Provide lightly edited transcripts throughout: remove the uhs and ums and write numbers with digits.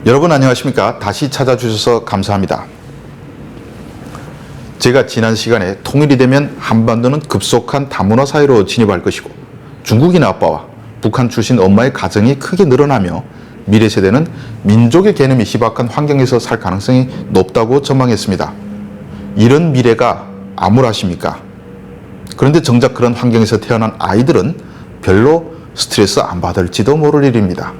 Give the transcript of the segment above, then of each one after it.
여러분 안녕하십니까? 다시 찾아주셔서 감사합니다. 제가 지난 시간에 통일이 되면 한반도는 급속한 다문화 사회로 진입할 것이고 중국인 아빠와 북한 출신 엄마의 가정이 크게 늘어나며 미래 세대는 민족의 개념이 희박한 환경에서 살 가능성이 높다고 전망했습니다. 이런 미래가 암울하십니까? 그런데 정작 그런 환경에서 태어난 아이들은 별로 스트레스 안 받을지도 모를 일입니다.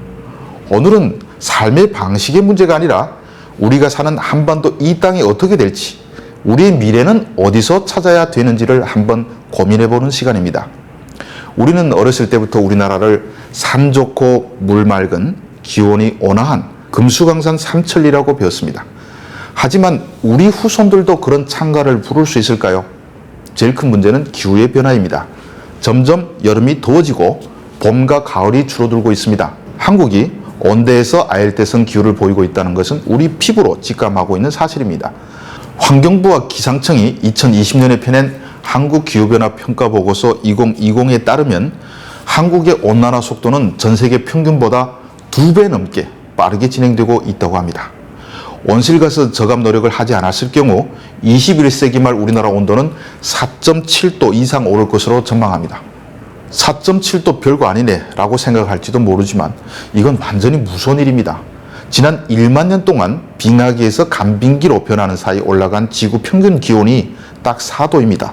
오늘은 삶의 방식의 문제가 아니라 우리가 사는 한반도 이 땅이 어떻게 될지, 우리의 미래는 어디서 찾아야 되는지를 한번 고민해보는 시간입니다. 우리는 어렸을 때부터 우리나라를 산 좋고 물 맑은 기온이 온화한 금수강산 삼천리라고 배웠습니다. 하지만 우리 후손들도 그런 창가를 부를 수 있을까요? 제일 큰 문제는 기후의 변화입니다. 점점 여름이 더워지고 봄과 가을이 줄어들고 있습니다. 한국이 온대에서 아열대성 기후를 보이고 있다는 것은 우리 피부로 직감하고 있는 사실입니다. 환경부와 기상청이 2020년에 펴낸 한국기후변화 평가보고서 2020에 따르면 한국의 온난화 속도는 전 세계 평균보다 2배 넘게 빠르게 진행되고 있다고 합니다. 온실가스 저감 노력을 하지 않았을 경우 21세기 말 우리나라 온도는 4.7도 이상 오를 것으로 전망합니다. 4.7도 별거 아니네 라고 생각할지도 모르지만 이건 완전히 무서운 일입니다. 지난 1만 년 동안 빙하기에서 간빙기로 변하는 사이 올라간 지구 평균 기온이 딱 4도입니다.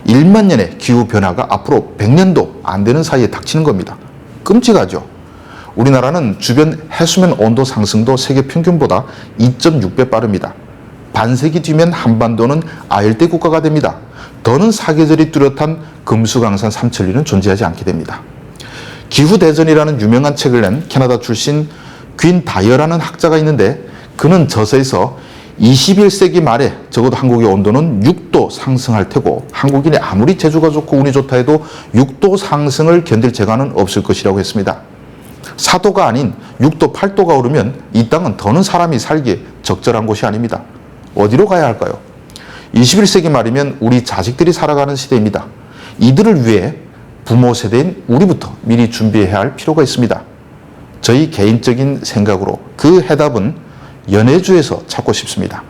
1만 년의 기후 변화가 앞으로 100년도 안 되는 사이에 닥치는 겁니다. 끔찍하죠. 우리나라는 주변 해수면 온도 상승도 세계 평균보다 2.6배 빠릅니다. 반세기 뒤면 한반도는 아열대 국가가 됩니다. 더는 사계절이 뚜렷한 금수강산 삼천리는 존재하지 않게 됩니다. 기후대전이라는 유명한 책을 낸 캐나다 출신 퀸 다이어라는 학자가 있는데 그는 저서에서 21세기 말에 적어도 한국의 온도는 6도 상승할 테고 한국인이 아무리 재주가 좋고 운이 좋다 해도 6도 상승을 견딜 재간은 없을 것이라고 했습니다. 4도가 아닌 6도, 8도가 오르면 이 땅은 더는 사람이 살기에 적절한 곳이 아닙니다. 어디로 가야 할까요? 21세기 말이면 우리 자식들이 살아가는 시대입니다. 이들을 위해 부모 세대인 우리부터 미리 준비해야 할 필요가 있습니다. 저희 개인적인 생각으로 그 해답은 연해주에서 찾고 싶습니다.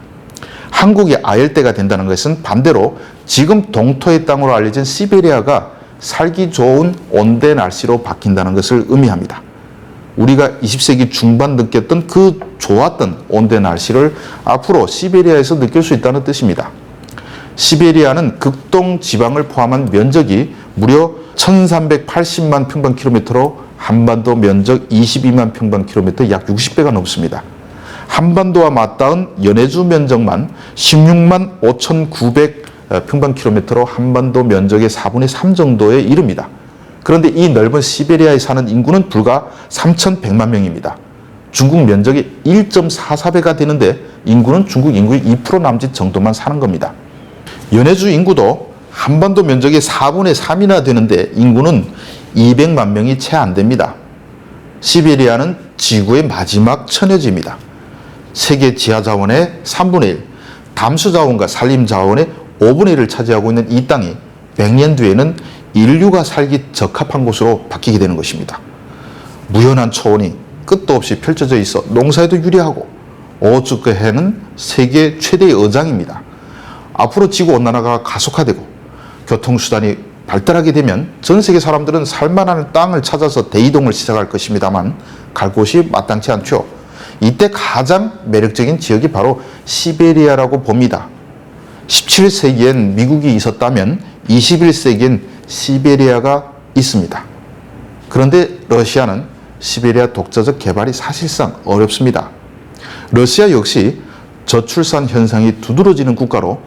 한국이 아열대가 된다는 것은 반대로 지금 동토의 땅으로 알려진 시베리아가 살기 좋은 온대 날씨로 바뀐다는 것을 의미합니다. 우리가 20세기 중반 느꼈던 그 좋았던 온대 날씨를 앞으로 시베리아에서 느낄 수 있다는 뜻입니다. 시베리아는 극동 지방을 포함한 면적이 무려 1380만 평방킬로미터로 한반도 면적 22만 평방킬로미터 약 60배가 넘습니다. 한반도와 맞닿은 연해주 면적만 16만 5,900 평방킬로미터로 한반도 면적의 4분의 3 정도에 이릅니다. 그런데 이 넓은 시베리아에 사는 인구는 불과 3,100만 명입니다. 중국 면적의 1.44배가 되는데 인구는 중국 인구의 2% 남짓 정도만 사는 겁니다. 연해주 인구도 한반도 면적의 4분의 3이나 되는데 인구는 200만 명이 채 안 됩니다. 시베리아는 지구의 마지막 천여지입니다. 세계 지하자원의 3분의 1, 담수자원과 산림자원의 5분의 1을 차지하고 있는 이 땅이 100년 뒤에는 인류가 살기 적합한 곳으로 바뀌게 되는 것입니다. 무연한 초원이 끝도 없이 펼쳐져 있어 농사에도 유리하고 오죽해는 세계 최대의 어장입니다. 앞으로 지구온난화가 가속화되고 교통수단이 발달하게 되면 전 세계 사람들은 살만한 땅을 찾아서 대이동을 시작할 것입니다만 갈 곳이 마땅치 않죠. 이때 가장 매력적인 지역이 바로 시베리아라고 봅니다. 17세기엔 미국이 있었다면 21세기엔 시베리아가 있습니다. 그런데 러시아는 시베리아 독자적 개발이 사실상 어렵습니다. 러시아 역시 저출산 현상이 두드러지는 국가로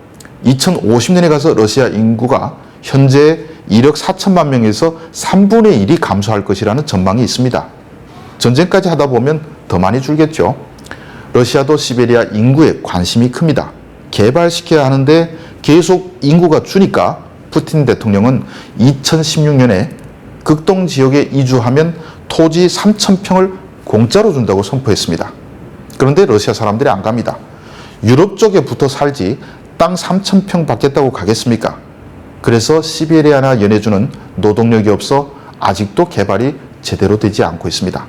2050년에 가서 러시아 인구가 현재 1억 4천만 명에서 3분의 1이 감소할 것이라는 전망이 있습니다. 전쟁까지 하다 보면 더 많이 줄겠죠. 러시아도 시베리아 인구에 관심이 큽니다. 개발시켜야 하는데 계속 인구가 주니까 푸틴 대통령은 2016년에 극동 지역에 이주하면 토지 3,000평을 공짜로 준다고 선포했습니다. 그런데 러시아 사람들이 안 갑니다. 유럽 쪽에 붙어 살지 땅 3,000평 받겠다고 가겠습니까? 그래서 시베리아나 연해주는 노동력이 없어 아직도 개발이 제대로 되지 않고 있습니다.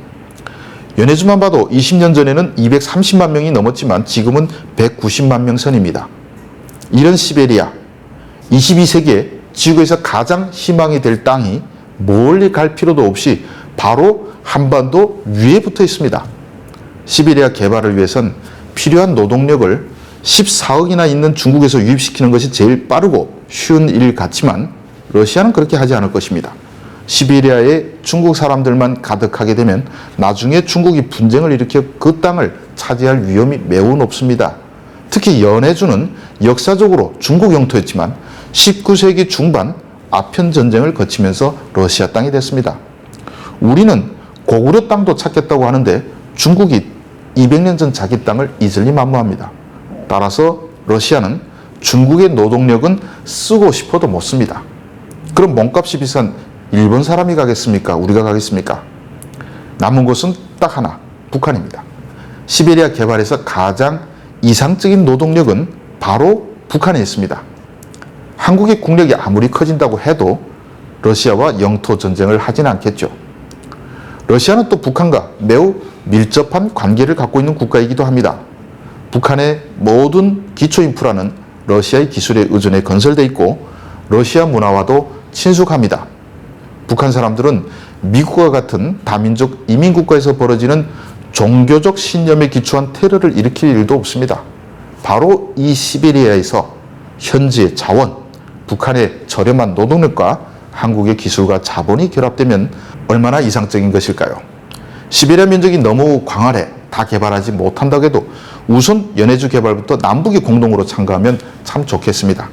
연해주만 봐도 20년 전에는 230만 명이 넘었지만 지금은 190만 명 선입니다. 이런 시베리아, 22세기에 지구에서 가장 희망이 될 땅이 멀리 갈 필요도 없이 바로 한반도 위에 붙어 있습니다. 시베리아 개발을 위해선 필요한 노동력을 14억이나 있는 중국에서 유입시키는 것이 제일 빠르고 쉬운 일 같지만 러시아는 그렇게 하지 않을 것입니다. 시베리아에 중국 사람들만 가득하게 되면 나중에 중국이 분쟁을 일으켜 그 땅을 차지할 위험이 매우 높습니다. 특히 연해주는 역사적으로 중국 영토였지만 19세기 중반 아편 전쟁을 거치면서 러시아 땅이 됐습니다. 우리는 고구려 땅도 찾겠다고 하는데 중국이 200년 전 자기 땅을 잊을 리 만무합니다. 따라서 러시아는 중국의 노동력은 쓰고 싶어도 못 씁니다. 그럼 몸값이 비싼 일본 사람이 가겠습니까? 우리가 가겠습니까? 남은 곳은 딱 하나, 북한입니다. 시베리아 개발에서 가장 이상적인 노동력은 바로 북한에 있습니다. 한국의 국력이 아무리 커진다고 해도 러시아와 영토 전쟁을 하진 않겠죠. 러시아는 또 북한과 매우 밀접한 관계를 갖고 있는 국가이기도 합니다. 북한의 모든 기초 인프라는 러시아의 기술에 의존해 건설돼 있고 러시아 문화와도 친숙합니다. 북한 사람들은 미국과 같은 다민족 이민국가에서 벌어지는 종교적 신념에 기초한 테러를 일으킬 일도 없습니다. 바로 이 시베리아에서 현지의 자원, 북한의 저렴한 노동력과 한국의 기술과 자본이 결합되면 얼마나 이상적인 것일까요? 시베리아 면적이 너무 광활해 다 개발하지 못한다고 해도 우선 연해주 개발부터 남북이 공동으로 참가하면 참 좋겠습니다.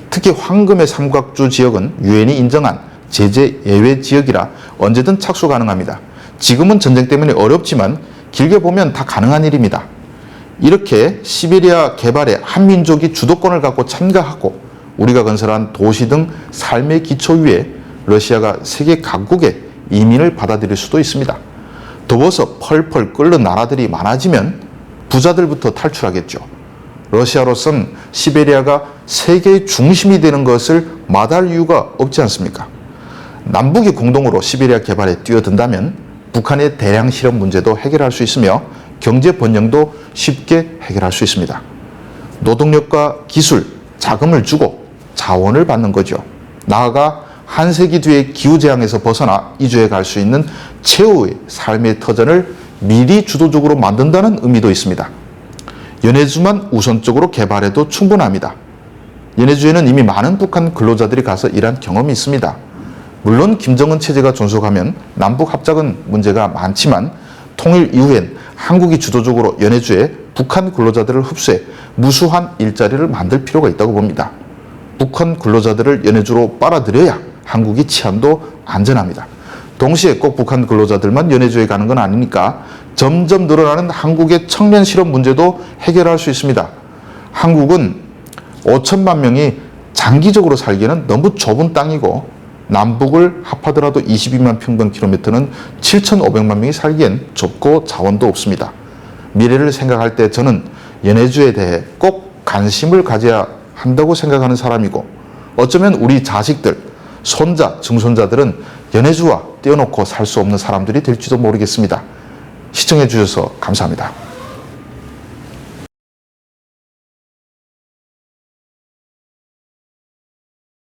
특히 황금의 삼각주 지역은 유엔이 인정한 제재 예외 지역이라 언제든 착수 가능합니다. 지금은 전쟁 때문에 어렵지만 길게 보면 다 가능한 일입니다. 이렇게 시베리아 개발에 한민족이 주도권을 갖고 참가하고 우리가 건설한 도시 등 삶의 기초 위에 러시아가 세계 각국의 이민을 받아들일 수도 있습니다. 더워서 펄펄 끓는 나라들이 많아지면 부자들부터 탈출하겠죠. 러시아로선 시베리아가 세계의 중심이 되는 것을 마다할 이유가 없지 않습니까? 남북이 공동으로 시베리아 개발에 뛰어든다면 북한의 대량 실험 문제도 해결할 수 있으며 경제 번영도 쉽게 해결할 수 있습니다. 노동력과 기술, 자금을 주고 자원을 받는 거죠. 나아가 한 세기 뒤에 기후재앙에서 벗어나 이주해 갈 수 있는 최후의 삶의 터전을 미리 주도적으로 만든다는 의미도 있습니다. 연해주만 우선적으로 개발해도 충분합니다. 연해주에는 이미 많은 북한 근로자들이 가서 일한 경험이 있습니다. 물론 김정은 체제가 존속하면 남북 합작은 문제가 많지만 통일 이후엔 한국이 주도적으로 연해주에 북한 근로자들을 흡수해 무수한 일자리를 만들 필요가 있다고 봅니다. 북한 근로자들을 연해주로 빨아들여야 한국이 치안도 안전합니다. 동시에 꼭 북한 근로자들만 연해주에 가는 건 아니니까 점점 늘어나는 한국의 청년 실업 문제도 해결할 수 있습니다. 한국은 5천만 명이 장기적으로 살기에는 너무 좁은 땅이고 남북을 합하더라도 22만 평방킬로미터는 7,500만 명이 살기엔 좁고 자원도 없습니다. 미래를 생각할 때 저는 연해주에 대해 꼭 관심을 가져야 한다고 생각하는 사람이고 어쩌면 우리 자식들, 손자, 증손자들은 연해주와 떼어놓고 살 수 없는 사람들이 될지도 모르겠습니다. 시청해 주셔서 감사합니다.